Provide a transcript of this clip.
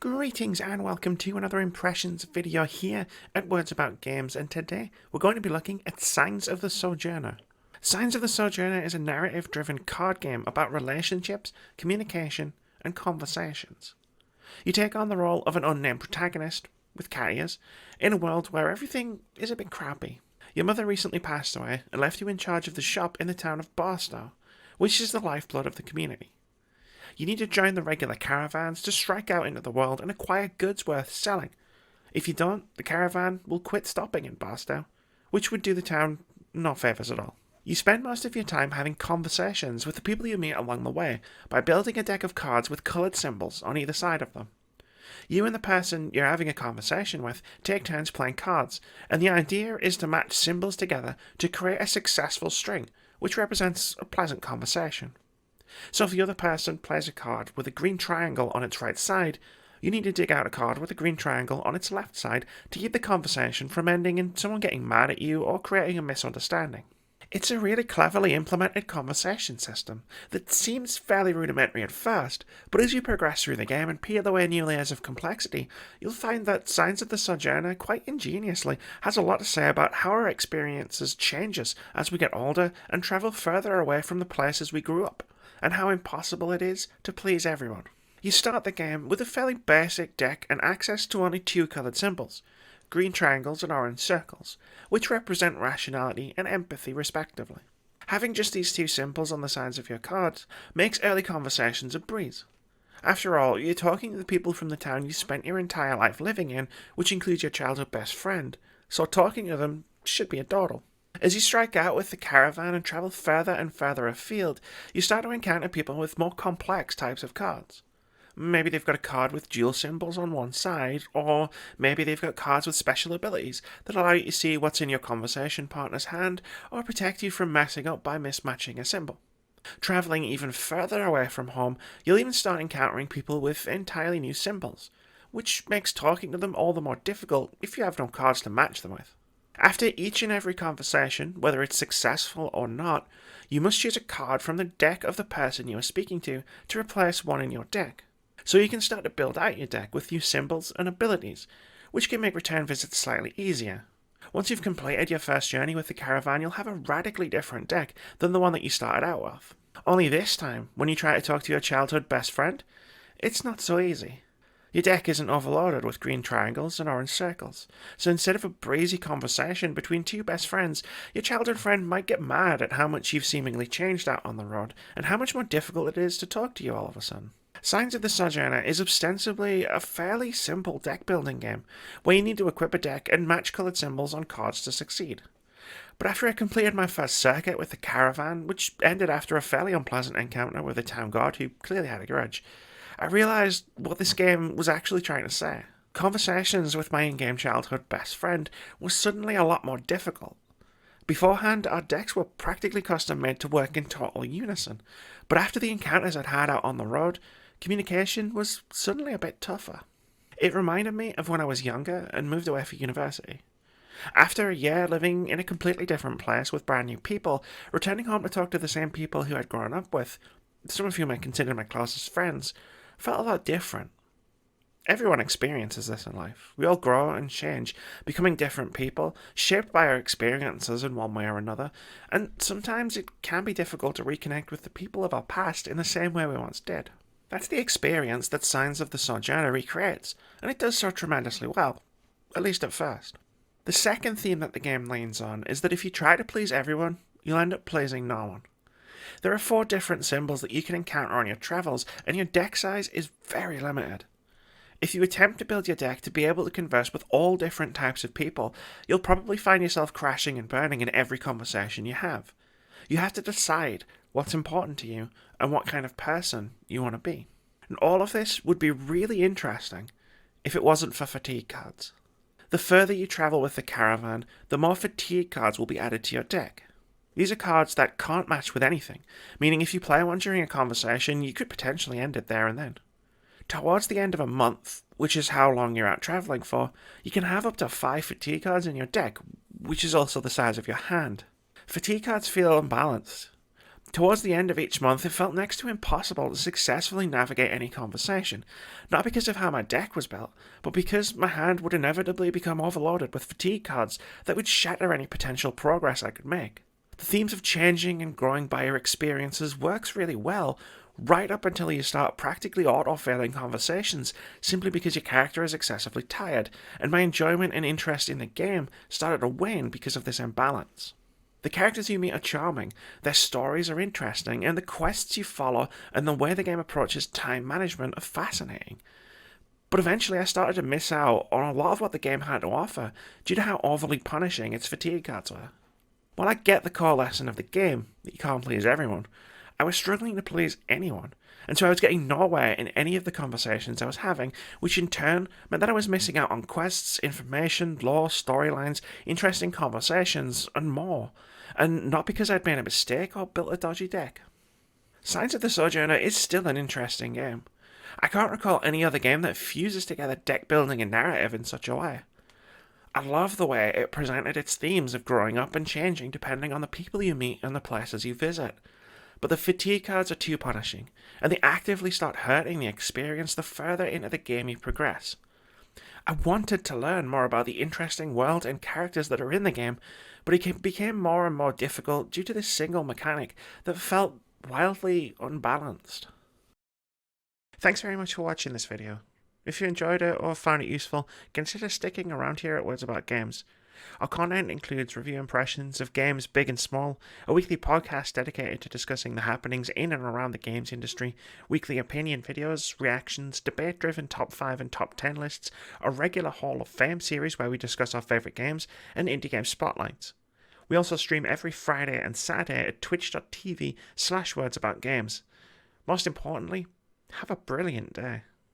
Greetings and welcome to another impressions video here at Words About Games, and today we're going to be looking at Signs of the Sojourner. Signs of the Sojourner is a narrative-driven card game about relationships, communication, and conversations. You take on the role of an unnamed protagonist, with carriers, in a world where everything is a bit crappy. Your mother recently passed away and left you in charge of the shop in the town of Barstow, which is the lifeblood of the community. You need to join the regular caravans to strike out into the world and acquire goods worth selling. If you don't, the caravan will quit stopping in Barstow, which would do the town no favours at all. You spend most of your time having conversations with the people you meet along the way by building a deck of cards with coloured symbols on either side of them. You and the person you're having a conversation with take turns playing cards, and the idea is to match symbols together to create a successful string, which represents a pleasant conversation. So if the other person plays a card with a green triangle on its right side, you need to dig out a card with a green triangle on its left side to keep the conversation from ending in someone getting mad at you or creating a misunderstanding. It's a really cleverly implemented conversation system that seems fairly rudimentary at first, but as you progress through the game and peel away new layers of complexity, you'll find that Signs of the Sojourner quite ingeniously has a lot to say about how our experiences change us as we get older and travel further away from the places we grew up, and how impossible it is to please everyone. You start the game with a fairly basic deck and access to only two coloured symbols, green triangles and orange circles, which represent rationality and empathy respectively. Having just these two symbols on the sides of your cards makes early conversations a breeze. After all, you're talking to the people from the town you spent your entire life living in, which includes your childhood best friend, so talking to them should be a dawdle. As you strike out with the caravan and travel further and further afield, you start to encounter people with more complex types of cards. Maybe they've got a card with dual symbols on one side, or maybe they've got cards with special abilities that allow you to see what's in your conversation partner's hand, or protect you from messing up by mismatching a symbol. Travelling even further away from home, you'll even start encountering people with entirely new symbols, which makes talking to them all the more difficult if you have no cards to match them with. After each and every conversation, whether it's successful or not, you must choose a card from the deck of the person you are speaking to replace one in your deck. So you can start to build out your deck with new symbols and abilities, which can make return visits slightly easier. Once you've completed your first journey with the caravan, you'll have a radically different deck than the one that you started out with. Only this time, when you try to talk to your childhood best friend, it's not so easy. Your deck isn't overloaded with green triangles and orange circles, so instead of a breezy conversation between two best friends, your childhood friend might get mad at how much you've seemingly changed out on the road, and how much more difficult it is to talk to you all of a sudden. Signs of the Sojourner is ostensibly a fairly simple deck building game, where you need to equip a deck and match coloured symbols on cards to succeed. But after I completed my first circuit with the caravan, which ended after a fairly unpleasant encounter with a town guard who clearly had a grudge, I realised what this game was actually trying to say. Conversations with my in-game childhood best friend were suddenly a lot more difficult. Beforehand, our decks were practically custom-made to work in total unison, but after the encounters I'd had out on the road, communication was suddenly a bit tougher. It reminded me of when I was younger and moved away for university. After a year living in a completely different place with brand new people, returning home to talk to the same people who I'd grown up with, some of whom I consider my closest friends, felt a lot different. Everyone experiences this in life. We all grow and change, becoming different people, shaped by our experiences in one way or another, and sometimes it can be difficult to reconnect with the people of our past in the same way we once did. That's the experience that Signs of the Sojourner recreates, and it does so tremendously well, at least at first. The second theme that the game leans on is that if you try to please everyone, you'll end up pleasing no one. There are 4 different symbols that you can encounter on your travels, and your deck size is very limited. If you attempt to build your deck to be able to converse with all different types of people, you'll probably find yourself crashing and burning in every conversation you have. You have to decide what's important to you and what kind of person you want to be. And all of this would be really interesting if it wasn't for fatigue cards. The further you travel with the caravan, the more fatigue cards will be added to your deck. These are cards that can't match with anything, meaning if you play one during a conversation, you could potentially end it there and then. Towards the end of a month, which is how long you're out travelling for, you can have up to 5 fatigue cards in your deck, which is also the size of your hand. Fatigue cards feel unbalanced. Towards the end of each month, it felt next to impossible to successfully navigate any conversation, not because of how my deck was built, but because my hand would inevitably become overloaded with fatigue cards that would shatter any potential progress I could make. The themes of changing and growing by your experiences works really well, right up until you start practically auto-failing conversations simply because your character is excessively tired, and my enjoyment and interest in the game started to wane because of this imbalance. The characters you meet are charming, their stories are interesting, and the quests you follow and the way the game approaches time management are fascinating. But eventually I started to miss out on a lot of what the game had to offer due to how overly punishing its fatigue cards were. While I get the core lesson of the game, that you can't please everyone, I was struggling to please anyone, and so I was getting nowhere in any of the conversations I was having, which in turn meant that I was missing out on quests, information, lore, storylines, interesting conversations, and more. And not because I'd made a mistake or built a dodgy deck. Signs of the Sojourner is still an interesting game. I can't recall any other game that fuses together deck building and narrative in such a way. I love the way it presented its themes of growing up and changing depending on the people you meet and the places you visit. But the fatigue cards are too punishing, and they actively start hurting the experience the further into the game you progress. I wanted to learn more about the interesting world and characters that are in the game, but it became more and more difficult due to this single mechanic that felt wildly unbalanced. Thanks very much for watching this video. If you enjoyed it or found it useful, consider sticking around here at Words About Games. Our content includes review impressions of games big and small, a weekly podcast dedicated to discussing the happenings in and around the games industry, weekly opinion videos, reactions, debate-driven top 5 and top 10 lists, a regular Hall of Fame series where we discuss our favourite games, and indie game spotlights. We also stream every Friday and Saturday at twitch.tv/wordsaboutgames. Most importantly, have a brilliant day.